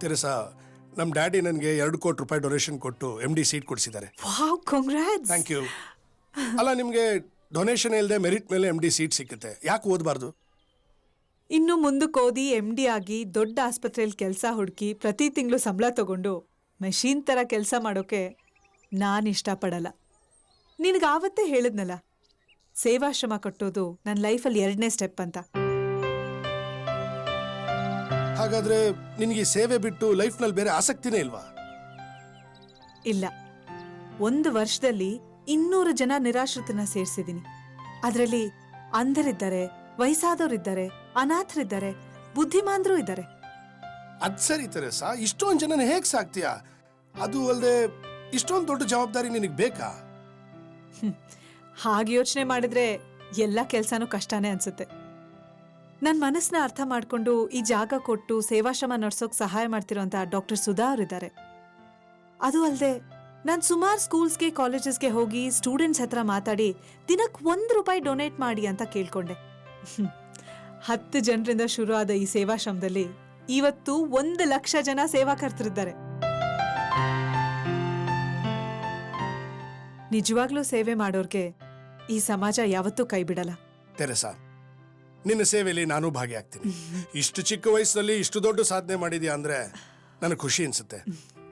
Theresa, ನಮ್ಮ daddy ನನಗೆ 2 ಕೋಟಿ ರೂಪಾಯಿ ಡೊನೇಷನ್ ಕೊಟ್ಟು MD ಸೀಟ್ ಕೊಡಿಸಿದ್ದಾರೆ. Wow, congrats. Thank you. ಅಲ್ಲ, ನಿಮಗೆ ಡೊನೇಷನ್ ಇಲ್ಲದೆ ಮೆರಿಟ್ ಮೇಲೆ MD ಸೀಟ್ ಸಿಕ್ಕುತ್ತೆ, ಯಾಕೆ ಓದಬಾರ್ದು? ಇನ್ನು ಮುಂದಕ್ಕೆ ಓದಿ MD ಆಗಿ ದೊಡ್ಡ ಆಸ್ಪತ್ರೆಯಲ್ಲಿ ಕೆಲಸ ಹುಡುಕಿ ಪ್ರತಿ ತಿಂಗಳು ಸಂಬಳ ತಗೊಂಡು ಮೆಷಿನ್ ಥರ ಕೆಲಸ ಮಾಡೋಕೆ ನಾನು ಇಷ್ಟಪಡಲ್ಲ. ನಿನಗೆ ಆವತ್ತೇ ಹೇಳಿದ್ನಲ್ಲ, ಸೇವಾಶ್ರಮ ಕಟ್ಟೋದು ನನ್ನ ಲೈಫಲ್ಲಿ 2ನೇ ಸ್ಟೆಪ್ ಅಂತ. ಹಾಗಾದ್ರೆ ನಿನಗೆ ಸೇವೆ ಬಿಟ್ಟು ಲೈಫ್ನಲ್ಲಿ ಬೇರೆ ಆಸಕ್ತಿನೇ ಇಲ್ವಾ? ಇಲ್ಲ, 1 ವರ್ಷದಲ್ಲಿ 200 ಜನ ನಿರಾಶ್ರಿತನ ಸೇರಿಸಿದ್ದೀನಿ. ಅದರಲ್ಲಿ ಅಂಧರಿದ್ದಾರೆ, ವಯಸ್ಸಾದವರಿದ್ದಾರೆ, ಅನಾಥರಿದ್ದಾರೆ, ಬುದ್ಧಿಮಾಂದ್ರು ಇದ್ದಾರೆ. ಅದ್ ಸರಿ ತೆರೆಸಾ, ಇಷ್ಟೊಂದು ಜನನ ಹೇಗೆ ಸಾಕ್ತೀಯಾ? ಅದು ಅಲ್ಲದೆ ಇಷ್ಟೊಂದು ದೊಡ್ಡ ಜವಾಬ್ದಾರಿ ನಿನಗೆ ಬೇಕಾ? ಹಾಗೆ ಯೋಚನೆ ಮಾಡಿದ್ರೆ ಎಲ್ಲ ಕೆಲಸನೂ ಕಷ್ಟನೇ ಅನ್ಸುತ್ತೆ. ನನ್ನ ಮನಸ್ಸನ್ನ ಅರ್ಥ ಮಾಡ್ಕೊಂಡು ಈ ಜಾಗ ಕೊಟ್ಟು ಸೇವಾಶ್ರಮ ನಡ್ಸೋಕೆ ಸಹಾಯ ಮಾಡ್ತಿರೋಂಥ ಡಾಕ್ಟರ್ ಸುಧಾ ಅವರಿದ್ದಾರೆ. ಅದು ಅಲ್ಲದೆ ನಾನು ಸುಮಾರು ಸ್ಕೂಲ್ಸ್ಗೆ, ಕಾಲೇಜಸ್ಗೆ ಹೋಗಿ ಸ್ಟೂಡೆಂಟ್ಸ್ ಹತ್ರ ಮಾತಾಡಿ ದಿನಕ್ಕೆ ₹1 ಡೊನೇಟ್ ಮಾಡಿ ಅಂತ ಕೇಳ್ಕೊಂಡೆ. 10 ಜನರಿಂದ ಶುರು ಆದ ಈ ಸೇವಾಶ್ರಮದಲ್ಲಿ ಇವತ್ತು 1 ಲಕ್ಷ ಜನ ಸೇವಾಕರ್ತರಿದ್ದಾರೆ. ನಿಜವಾಗ್ಲೂ ಸೇವೆ ಮಾಡೋರ್ಗೆ ಈ ಸಮಾಜ ಯಾವತ್ತೂ ಕೈ ಬಿಡಲ್ಲ. ತೆರೆಸಾ, ನಿನ್ನ ಸೇವೆಯಲ್ಲಿ ನಾನು ಭಾಗಿಯಾಗ್ತೀನಿ. ಇಷ್ಟು ಚಿಕ್ಕ ವಯಸ್ಸಲ್ಲಿ ಇಷ್ಟು ದೊಡ್ಡ ಸಾಧನೆ ಮಾಡಿದ್ಯಾ ಅಂದ್ರೆ ನನಗೆ ಖುಷಿ ಅನ್ಸುತ್ತೆ.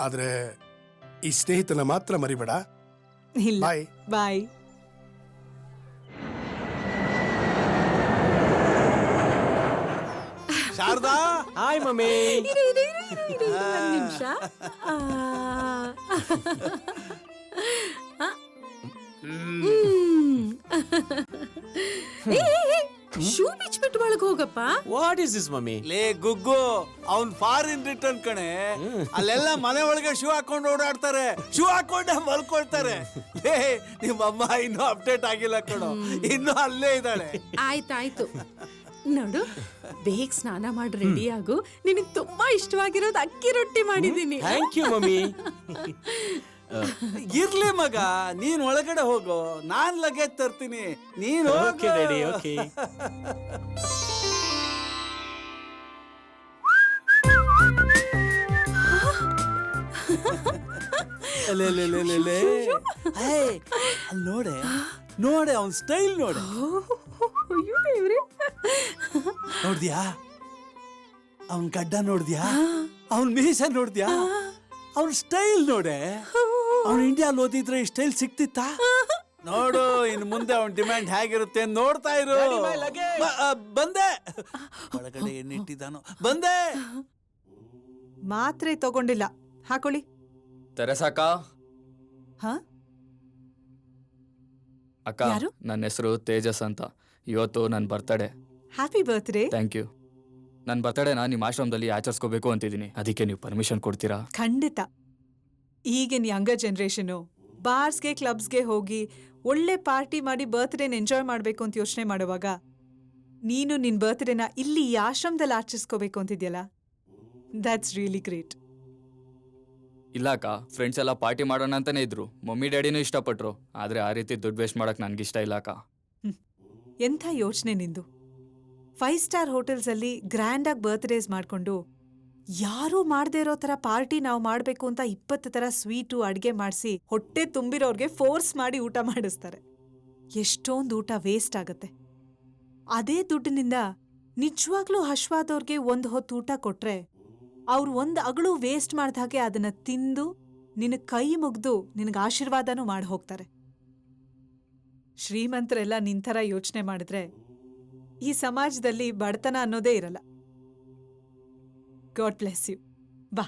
ಆದ್ರೆ ಈ ಸ್ನೇಹಿತನ ಮಾತ್ರ ಮರಿಬೇಡ. ಇಲ್ಲ, bye bye. Sharada, hi mummy. ನಿಮಿಷ. ಶೂ ಬಿಚ್ಬಿಟ್ಟು ಒಳಗೆ ಹೋಗಪ್ಪ. What is this mummy? ಲೇ ಗುಗ್ಗು, ಅವ್ನ್ ಫಾರಿನ್ ರಿಟರ್ನ್ ಕಣೆ. ಅಲ್ಲೆಲ್ಲ ಮನೆ ಒಳಗೆ ಶೂ ಹಾಕೊಂಡು ಓಡಾಡ್ತಾರೆ, ಶೂ ಹಾಕೊಂಡೆ ಮಲ್ಕೊಳ್ತಾರೆ. ಲೇ, ನಿಮ್ಮಮ್ಮ ಇನ್ನೂ ಅಪ್ಡೇಟ್ ಆಗಿಲ್ಲ ಕಣೋ, ಇನ್ನೂ ಅಲ್ಲೇ ಇದ್ದಾಳೆ. ಆಯ್ತಾಯ್ತು, ನೋಡು, ಬೇಗ ಸ್ನಾನ ಮಾಡಿ ರೆಡಿ ಆಗು. ನಿನಗೆ ತುಂಬಾ ಇಷ್ಟವಾಗಿರೋದು ಅಕ್ಕಿ ರೊಟ್ಟಿ ಮಾಡಿದೀನಿ. Thank you mummy. ಇರ್ಲಿ ಮಗ, ನೀನ್ ಒಳಗಡೆ ಹೋಗು, ನಾನ್ ಲಗೇಜ್ ತರ್ತೀನಿ. ನೀನ್ ಓಕೆ ಡ್ಯಾಡಿ, ಓಕೆ. ಅಲ್ಲಿ ನೋಡೆ ನೋಡೆ, ಅವನ್ ಸ್ಟೈಲ್ ನೋಡೆ. ನೋಡ್ದ್ಯಾ ಅವನ್ ಗಡ್ಡ? ನೋಡ್ದ್ಯಾ ಅವನ್ ಮೀಸ? ನೋಡ್ದ್ಯಾ ಅವನ್ ಸ್ಟೈಲ್? ನೋಡೆ, ಅವ್ನು ಇಂಡಿಯಾಲ್ ಓದಿದ್ರೆ ಈ ಸ್ಟೈಲ್ ಸಿಕ್ತಿತ್ತಾ? ನೋಡು, ಇನ್ ಮುಂದೆ ಅವನ್ ಡಿಮ್ಯಾಂಡ್ ಹೇಗಿರುತ್ತೆ ನೋಡ್ತಾ ಇರು. ಬಂದೆ, ಒಳಗಡೆ ಏನಿಟ್ಟಿದ್ದಾನೋ. ಬಂದೆ. ಮಾತ್ರೆ ತಗೊಂಡಿಲ್ಲ, ಹಾಕೊಳ್ಳಿ. ತೆರೆಸಾಕ ಹಾ, ಅಕ್ಕ, ನನ್ನ ಹೆಸರು ತೇಜಸ್ ಅಂತ. ಇವತ್ತು ನನ್ನ birthday. Happy birthday. Thank you. ನನ್ನ ಬರ್ತಡೇನ ನಿಮ್ಮ ಆಶ್ರಮದಲ್ಲಿ ಆಚರಿಸ್ಕೋಬೇಕು ಅಂತಿದ್ದೀನಿ. ಅದಕ್ಕೆ ನೀವು ಪರ್ಮಿಷನ್ ಕೊಡ್ತೀರಾ? ಖಂಡಿತ. ಈಗಿನ ಯಂಗರ್ ಜನ್ರೇಷನು ಬಾರ್ಸ್ಗೆ, ಕ್ಲಬ್ಸ್ಗೆ ಹೋಗಿ ಒಳ್ಳೆ ಪಾರ್ಟಿ ಮಾಡಿ ಬರ್ತ್ಡೇನ ಎಂಜಾಯ್ ಮಾಡಬೇಕು ಅಂತ ಯೋಚನೆ ಮಾಡುವಾಗ ನೀನು ನಿನ್ನ ಬರ್ತ್ಡೇನ ಇಲ್ಲಿ ಈ ಆಶ್ರಮದಲ್ಲಿ ಆಚರಿಸ್ಕೋಬೇಕು ಅಂತಿದ್ಯಲ್ಲ, ದಟ್ಸ್ ರಿಯಲಿ ಗ್ರೇಟ್. ಇಲ್ಲ ಅಕ್ಕ, ಫ್ರೆಂಡ್ಸ್ ಎಲ್ಲ ಪಾರ್ಟಿ ಮಾಡೋಣ ಅಂತಾನೆ ಇದ್ರು. ಮಮ್ಮಿ ಡ್ಯಾಡಿನೂ ಇಷ್ಟಪಟ್ರು. ಆದರೆ ಆ ರೀತಿ ದುಡ್ಡು ವೇಸ್ಟ್ ಮಾಡಕ್ಕೆ ನನಗಿಷ್ಟ ಇಲ್ಲ ಅಕ್ಕ. ಎಂಥ ಯೋಚನೆ ನಿಂದು. 5 ಸ್ಟಾರ್ ಹೋಟೆಲ್ಸಲ್ಲಿ ಗ್ರ್ಯಾಂಡಾಗಿ ಬರ್ತ್ಡೇಸ್ ಮಾಡಿಕೊಂಡು ಯಾರೂ ಮಾಡದೇ ಇರೋ ಥರ ಪಾರ್ಟಿ ನಾವು ಮಾಡಬೇಕು ಅಂತ 20 ಥರ ಸ್ವೀಟು ಅಡುಗೆ ಮಾಡಿಸಿ ಹೊಟ್ಟೆ ತುಂಬಿರೋರ್ಗೆ ಫೋರ್ಸ್ ಮಾಡಿ ಊಟ ಮಾಡಿಸ್ತಾರೆ. ಎಷ್ಟೊಂದು ಊಟ ವೇಸ್ಟ್ ಆಗತ್ತೆ. ಅದೇ ದುಡ್ಡಿನಿಂದ ನಿಜವಾಗ್ಲೂ ಹಶ್ವಾದವ್ರಿಗೆ 1 ಹೊತ್ತು ಊಟ ಕೊಟ್ರೆ ಅವ್ರು 1 ಅಗಳು ವೇಸ್ಟ್ ಮಾಡ್ದ ಹಾಗೆ ಅದನ್ನ ತಿಂದು ನಿನಗೆ ಕೈ ಮುಗ್ದು ನಿನಗೆ ಆಶೀರ್ವಾದನೂ ಮಾಡಿ ಹೋಗ್ತಾರೆ. ಶ್ರೀಮಂತರೆಲ್ಲ ನಿಂಥರ ಯೋಚನೆ ಮಾಡಿದ್ರೆ ಈ ಸಮಾಜದಲ್ಲಿ ಬಡತನ ಅನ್ನೋದೇ ಇರಲ್ಲ. God bless you. ಬಾ.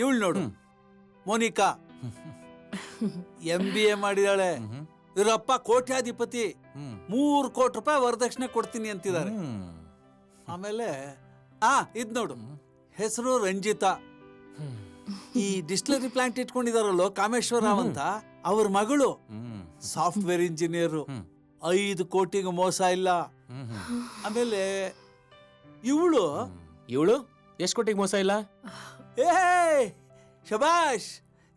ಇವಳು ನೋಡು, ಮೋನಿಕಾ MBA ಮಾಡಿದಾಳೆ. ಇವರಪ್ಪ ಕೋಟ್ಯಾಧಿಪತಿ, 3 ಕೋಟಿ ರೂಪಾಯಿ ವರದಕ್ಷಿಣೆ ಕೊಡ್ತೀನಿ ಅಂತಿದ್ದಾರೆ. ಆಮೇಲೆ ಇದ್ ನೋಡು, ಹೆಸರು ರಂಜಿತಾ. ಈ ಡಿಸ್ಟಿಲರಿ ಪ್ಲಾಂಟ್ ಇಟ್ಕೊಂಡಿದಾರಲ್ಲೋ ಕಾಮೇಶ್ವರರಾವ್ ಅಂತ, ಅವ್ರ ಮಗಳು ಸಾಫ್ಟ್ವೇರ್ ಇಂಜಿನಿಯರ್. 5 ಕೋಟಿಗೆ ಮೋಸ ಇಲ್ಲ. ಆಮೇಲೆ ಇವಳು ಎಷ್ಟು ಕೋಟಿಗೆ ಮೋಸ ಇಲ್ಲ? ಶಬಾಷ್,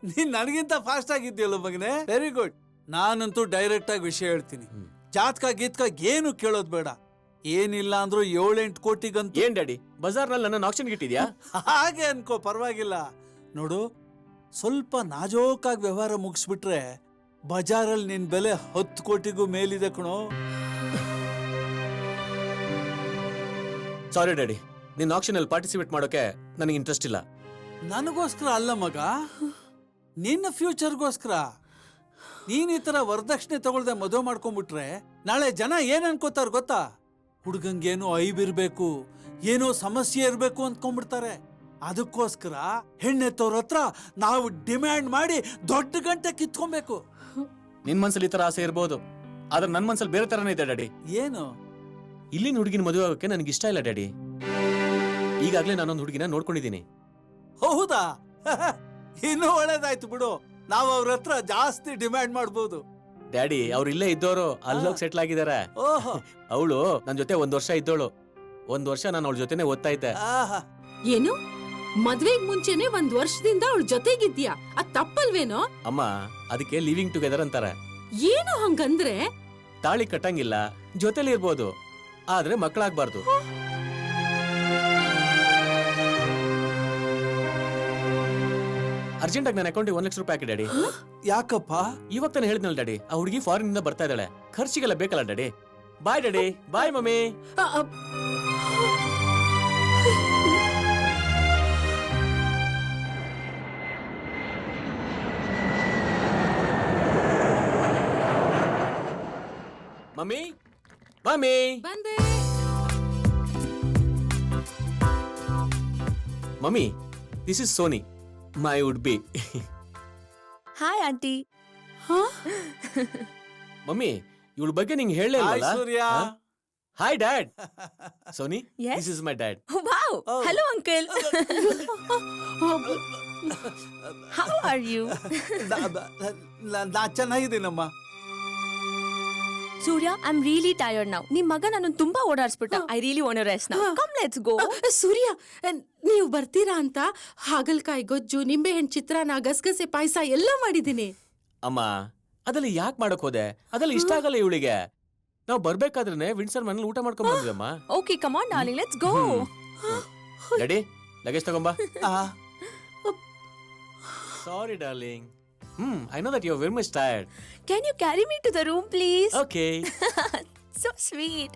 ನೀನ್ ನನಗಿಂತ ಫಾಸ್ಟ್ ಆಗಿದ್ಯಲ್ಲ ಮಗನೇ, ವೆರಿ ಗುಡ್. ನಾನಂತೂ ಡೈರೆಕ್ಟ್ ಆಗಿ ವಿಷಯ ಹೇಳ್ತೀನಿ. ಜಾತಕ ಗೀತ್ಕ ಏನು ಕೇಳೋದ್ ಬೇಡ. ಏನಿಲ್ಲ ಅಂದ್ರೂ 7-8 ಕೋಟಿಗಂತೂ. ಏನ್ ಡ್ಯಾಡಿ, ಬಜಾರ್ನಲ್ಲಿ ನನ್ನ ಆಕ್ಷನ್ ಇಟ್ಟಿದ್ಯಾ? ಹಾಗೆ ಅನ್ಕೋ, ಪರವಾಗಿಲ್ಲ. ನೋಡು, ಸ್ವಲ್ಪ ನಾಜೂಕಾಗಿ ವ್ಯವಹಾರ ಮುಗಿಸ್ಬಿಟ್ರೆ ಬಜಾರಲ್ಲಿ ನಿನ್ ಬೆಲೆ 10 ಕೋಟಿಗೂ ಮೇಲಿದೆ ಕಣೋ. ಸಾರಿ ಡ್ಯಾಡಿ, ನಿನ್ನ ಆಕ್ಷನ್ ಅಲ್ಲಿ ಪಾರ್ಟಿಸಿಪೇಟ್ ಮಾಡೋಕೆ ನನಗೆ ಇಂಟ್ರೆಸ್ಟ್ ಇಲ್ಲ. ನನಗೋಸ್ಕರ ಅಲ್ಲ ಮಗ, ನಿನ್ನ ಫ್ಯೂಚರ್ಗೋಸ್ಕರ. ನೀನ್ ಈ ತರ ವರದಕ್ಷಿಣೆ ತಗೊಳ್ದೆ ಮದುವೆ ಮಾಡ್ಕೊಂಡ್ಬಿಟ್ರೆ ನಾಳೆ ಜನ ಏನ್ ಅನ್ಕೋತಾರ ಗೊತ್ತಾ? ಹುಡುಗಂಗೇನೋ ಐಬಿರ್ಬೇಕು, ಏನೋ ಸಮಸ್ಯೆ ಇರ್ಬೇಕು ಅಂದ್ಕೊಂಡ್ಬಿಡ್ತಾರೆ. ಅದಕ್ಕೋಸ್ಕರ ಹೆಣ್ಣೆತ್ತವ್ರ ಹತ್ರ ನಾವು ಡಿಮ್ಯಾಂಡ್ ಮಾಡಿ ದೊಡ್ಡ ಗಂಟೆ ಕಿತ್ಕೊಬೇಕು. ನಿನ್ ಮನ್ಸಲ್ಲಿ ಈ ತರ ಆಸೆ ಇರ್ಬೋದು, ಆದ್ರೆ ನನ್ ಮನ್ಸಲ್ಲಿ ಬೇರೆ ತರನೇ ಇದೆ ಡ್ಯಾಡಿ. ಏನು? ಇಲ್ಲಿನ ಹುಡುಗಿನ ಮದುವೆ ಆಗೋಕೆ ನನಗೆ ಇಷ್ಟ ಇಲ್ಲ ಡ್ಯಾಡಿ. ಈಗಾಗ್ಲೇ ನಾನೊಂದು ಹುಡುಗಿನ ನೋಡ್ಕೊಂಡಿದ್ದೀನಿ. ಹೌದಾ? ಇನ್ನೂ ಒಳ್ಳೇದಾಯ್ತು ಬಿಡು, ನಾವು ಅವ್ರ ಹತ್ರ ಜಾಸ್ತಿ ಡಿಮ್ಯಾಂಡ್ ಮಾಡ್ಬೋದು. ಡ್ಯಾಡಿ, ಅವ್ರು ಇಲ್ಲೇ ಇದ್ದವರು ಅಲ್ಲೋಗಿ ಸೆಟ್ಲ್ ಆಗಿದ್ದಾರೆ. ಓಹೋ, ಅವಳು ನನ್ ಜೊತೆ 1 ವರ್ಷ ಇದ್ದೋಳು. 1 ವರ್ಷ ನಾನು ಅವಳ ಜೊತೆನೆ ಓದ್ತಾ ಇದ್ದೆ. ಆಹಾ. ಏನು, ಮದ್ವೆಗ್ ಮುಂಚೆನೆ 1 ವರ್ಷದಿಂದ ಅವಳ ಜೊತೆಗಿದ್ಯಾ? ಅದ್ ತಪ್ಪಲ್ವೇನೋ? ಅಮ್ಮ, ಅದಕ್ಕೆ ಲಿವಿಂಗ್ ಟುಗೆದರ್ ಅಂತಾರೆ. ಏನು ಹಂಗಂದ್ರೆ? ತಾಳಿ ಕಟ್ಟಂಗಿಲ್ಲ, ಜೊತೆಲಿ ಇರ್ಬೋದು, ಆದ್ರೆ ಮಕ್ಕಳಾಗ್ಬಾರ್ದು. ಅರ್ಜೆಂಟ್ ಆಗಿ ನನ್ನ ಅಕೌಂಟಿಗೆ 1 ಲಕ್ಷ ರೂಪಾಯಿ ಹಾಕಿ ಡ್ಯಾಡಿ. ಯಾಕಪ್ಪ? ಇವಾಗ ತಾನೆ ಹೇಳಿದ್ನಲ್ಲ ಡ್ಯಾಡಿ, ಆ ಹುಡುಗಿ ಫಾರಿನ್ ಇಂದ ಬರ್ತಾ ಇದ್ದಾಳೆ, ಖರ್ಚಿಗೆಲ್ಲ ಬೇಕಲ್ಲ daddy. Bye daddy. Bye mummy. Mummy, mummy. ಬಂದೆ. Mummy, this is Soni, my would be. Hi aunty. Mummy, ಇವಳ ಬಗ್ಗೆ ನಿಂಗೆ ಹೇಳಲೇ ಹಾಯ್ ಇಲ್ವಲ್ಲ? Surya. Hi dad. Soni, Yes? This is my dad. Wow, Oh. Hello uncle. How are you? ನಾ ಚೆನ್ನಾಗಿದ್ದೀನಮ್ಮ. Surya, I am really tired now. ನಿಮ್ ಮಗ ನನ್ನ ತುಂಬಾ ಓಡಾಡ್ಸ್ಬಿಟ್ಟ. I really want to rest now. Come let's go. Surya, ನೀವು ಬರ್ತೀರಾ ಅಂತ ಹಾಗಲ್ಕಾಯಿ ಗೊಜ್ಜು, ನಿಂಬೆಹಣ್ಣು ಚಿತ್ರಾನ್ನ, ಗಸಗಸೆ ಪಾಯಸ ಎಲ್ಲ ಮಾಡಿದ್ದೀನಿ. ಅಮ್ಮ, ಅದೆಲ್ಲ ಯಾಕೆ ಮಾಡಕ್ ಹೋದೆ? ಅದೆಲ್ಲ ಇಷ್ಟ ಆಗಲ್ಲ ಇವಳಿಗೆ. ನಾವು ಬರ್ಬೇಕಾದ್ರೆ ವಿನ್ಸರ್ ಮನೇಲಿ ಊಟ ಮಾಡ್ಕೊಂಡ್ ಬಂದ್ವಮ್ಮ. Okay, come on darling, let's go. Daddy, luggage ತಗೊಂಬಾ. ಆ, sorry darling. I know that you are very much tired. Can you carry me to the room please? Okay. So sweet.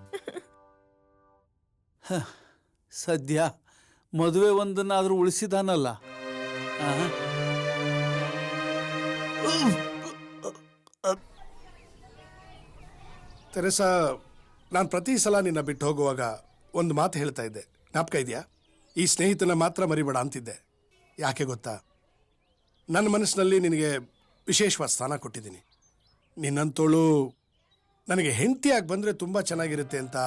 ಸದ್ಯ ಮದುವೆ ಒಂದನ್ನಾದ್ರೂ ಉಳಿಸಿದಾನಲ್ಲ. ತೆರೆಸಾ, ನಾನು ಪ್ರತಿ ಸಲ ನಿನ್ನ ಬಿಟ್ಟು ಹೋಗುವಾಗ ಒಂದು ಮಾತು ಹೇಳ್ತಾ ಇದ್ದೆ, ಜ್ಞಾಪಕ ಇದೆಯಾ? ಈ ಸ್ನೇಹಿತನ ಮಾತ್ರ ಮರಿಬೇಡ ಅಂತಿದ್ದೆ. ಯಾಕೆ ಗೊತ್ತಾ? ನನ್ನ ಮನಸ್ಸಿನಲ್ಲಿ ನಿನಗೆ ವಿಶೇಷವಾದ ಸ್ಥಾನ ಕೊಟ್ಟಿದ್ದೀನಿ. ನಿನ್ನಂತೋಳು ನನಗೆ ಹೆಂಡತಿಯಾಗಿ ಬಂದರೆ ತುಂಬ ಚೆನ್ನಾಗಿರುತ್ತೆ ಅಂತ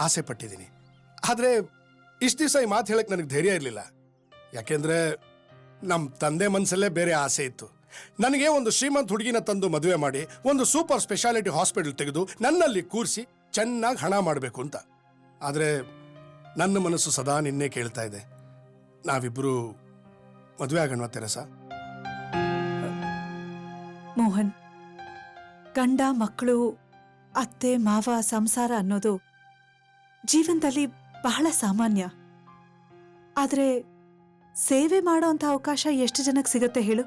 ಆಸೆ ಪಟ್ಟಿದ್ದೀನಿ. ಆದರೆ ಇಷ್ಟು ದಿವಸ ಈ ಮಾತು ಹೇಳಕ್ಕೆ ನನಗೆ ಧೈರ್ಯ ಇರಲಿಲ್ಲ. ಯಾಕೆಂದರೆ ನಮ್ಮ ತಂದೆ ಮನಸ್ಸಲ್ಲೇ ಬೇರೆ ಆಸೆ ಇತ್ತು. ನನಗೆ ಒಂದು ಶ್ರೀಮಂತ ಹುಡುಗಿನ ತಂದು ಮದುವೆ ಮಾಡಿ ಒಂದು ಸೂಪರ್ ಸ್ಪೆಷಾಲಿಟಿ ಹಾಸ್ಪಿಟಲ್ ತೆಗೆದು ನನ್ನಲ್ಲಿ ಕೂರಿಸಿ ಚೆನ್ನಾಗಿ ಹಣ ಮಾಡಬೇಕು ಅಂತ. ಆದರೆ ನನ್ನ ಮನಸ್ಸು ಸದಾ ನಿನ್ನೆ ಕೇಳ್ತಾ ಇದೆ, ನಾವಿಬ್ಬರು ಮದುವೆ ಆಗೋಣ ತೆರೆಸಾ? ಮೋಹನ್, ಗಂಡ ಮಕ್ಕಳು, ಅತ್ತೆ ಮಾವ, ಸಂಸಾರ ಅನ್ನೋದು ಜೀವನದಲ್ಲಿ ಬಹಳ ಸಾಮಾನ್ಯ. ಆದ್ರೆ ಸೇವೆ ಮಾಡೋಂಥ ಅವಕಾಶ ಎಷ್ಟು ಜನಕ್ಕೆ ಸಿಗತ್ತೆ ಹೇಳು?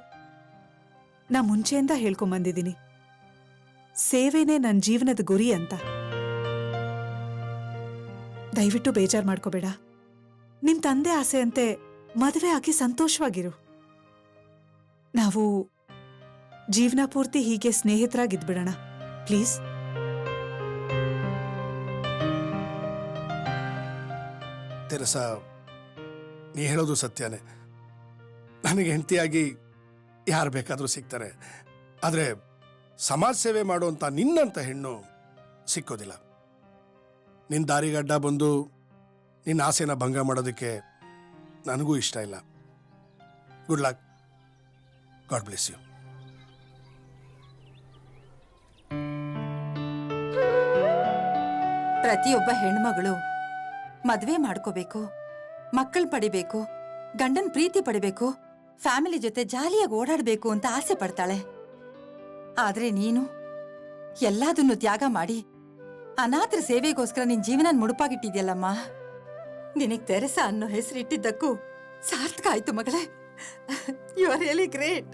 ನಾ ಮುಂಚೆಯಿಂದ ಹೇಳ್ಕೊಂಬಂದಿದ್ದೀನಿ, ಸೇವೆನೇ ನನ್ನ ಜೀವನದ ಗುರಿ ಅಂತ. ದಯವಿಟ್ಟು ಬೇಜಾರು ಮಾಡ್ಕೋಬೇಡ. ನಿಮ್ ತಂದೆ ಆಸೆಯಂತೆ ಮದುವೆ ಆಗಿ ಸಂತೋಷವಾಗಿರು. ನಾವು ಜೀವನ ಪೂರ್ತಿ ಹೀಗೆ ಸ್ನೇಹಿತರಾಗಿದ್ಬಿಡೋಣ ಪ್ಲೀಸ್. ತೆರೆಸಾ, ನೀ ಹೇಳೋದು ಸತ್ಯನೇ. ನನಗೆ ಹೆಂಡತಿಯಾಗಿ ಯಾರು ಬೇಕಾದರೂ ಸಿಗ್ತಾರೆ, ಆದರೆ ಸಮಾಜ ಸೇವೆ ಮಾಡುವಂಥ ನಿನ್ನಂಥ ಹೆಣ್ಣು ಸಿಕ್ಕೋದಿಲ್ಲ. ನಿನ್ನ ದಾರಿಗಡ್ಡ ಬಂದು ನಿನ್ನ ಆಸೆನ ಭಂಗ ಮಾಡೋದಕ್ಕೆ ನನಗೂ ಇಷ್ಟ ಇಲ್ಲ. Good luck. God bless you. ಪ್ರತಿಯೊಬ್ಬ ಹೆಣ್ಮಗಳು ಮದ್ವೆ ಮಾಡ್ಕೋಬೇಕು, ಮಕ್ಕಳು ಪಡಿಬೇಕು, ಗಂಡನ್ ಪ್ರೀತಿ ಪಡಿಬೇಕು, ಫ್ಯಾಮಿಲಿ ಜೊತೆ ಜಾಲಿಯಾಗಿ ಓಡಾಡ್ಬೇಕು ಅಂತ ಆಸೆ ಪಡ್ತಾಳೆ. ಆದ್ರೆ ನೀನು ಎಲ್ಲದನ್ನು ತ್ಯಾಗ ಮಾಡಿ ಅನಾಥರ ಸೇವೆಗೋಸ್ಕರ ನಿನ್ ಜೀವನ ಮುಡುಪಾಗಿಟ್ಟಿದ್ಯಲ್ಲಮ್ಮ. ನಿನಗ್ ತೆರೆಸಾ ಅನ್ನೋ ಹೆಸರಿಟ್ಟಿದ್ದಕ್ಕೂ ಸಾರ್ಥಕ ಆಯ್ತು ಮಗಳೇ. You are really great.